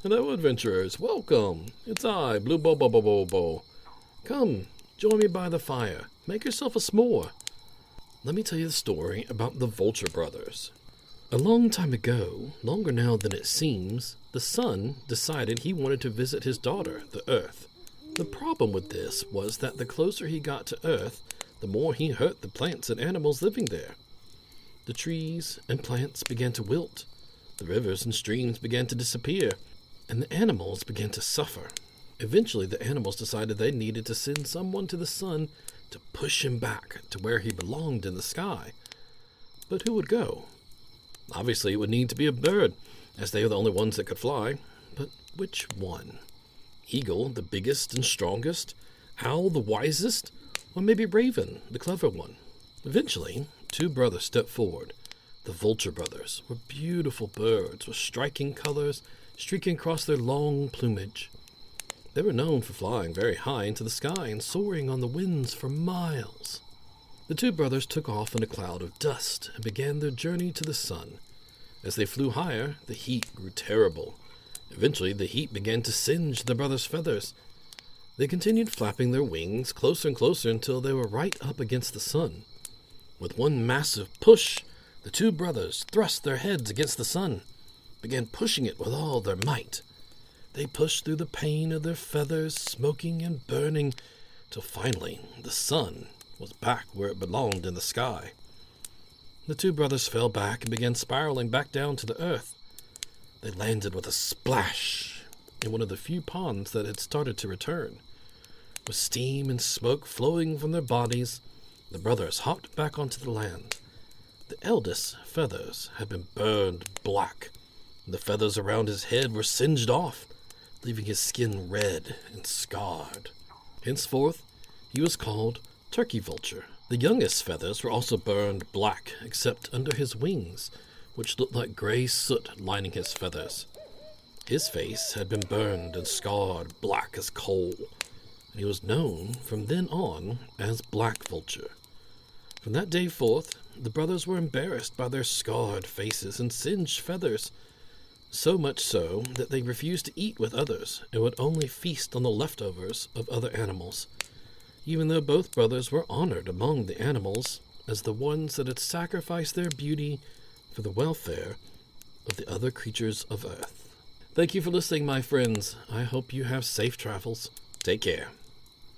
Hello, adventurers. Welcome. It's I, Blue Bo. Come, join me by the fire. Make yourself a s'more. Let me tell you the story about the Vulture Brothers. A long time ago, longer now than it seems, the sun decided he wanted to visit his daughter, the Earth. The problem with this was that the closer he got to Earth, the more he hurt the plants and animals living there. The trees and plants began to wilt, the rivers and streams began to disappear, and the animals began to suffer. Eventually, the animals decided they needed to send someone to the sun to push him back to where he belonged in the sky. But who would go? Obviously, it would need to be a bird, as they are the only ones that could fly. But which one? Eagle, the biggest and strongest? Owl, the wisest? Or maybe Raven, the clever one? Eventually, two brothers stepped forward. The Vulture Brothers were beautiful birds with striking colors streaking across their long plumage. They were known for flying very high into the sky and soaring on the winds for miles. The two brothers took off in a cloud of dust and began their journey to the sun. As they flew higher, the heat grew terrible. Eventually, the heat began to singe the brothers' feathers. They continued flapping their wings closer and closer until they were right up against the sun. With one massive push, the two brothers thrust their heads against the sun, began pushing it with all their might. They pushed through the pain of their feathers, smoking and burning, till finally the sun was back where it belonged in the sky. The two brothers fell back and began spiraling back down to the earth. They landed with a splash in one of the few ponds that had started to return. With steam and smoke flowing from their bodies, the brothers hopped back onto the land. The eldest's feathers had been burned black. The feathers around his head were singed off, leaving his skin red and scarred. Henceforth, he was called Turkey Vulture. The youngest feathers were also burned black, except under his wings, which looked like gray soot lining his feathers. His face had been burned and scarred black as coal, and he was known from then on as Black Vulture. From that day forth, the brothers were embarrassed by their scarred faces and singed feathers, so much so that they refused to eat with others and would only feast on the leftovers of other animals, even though both brothers were honored among the animals as the ones that had sacrificed their beauty for the welfare of the other creatures of Earth. Thank you for listening, my friends. I hope you have safe travels. Take care.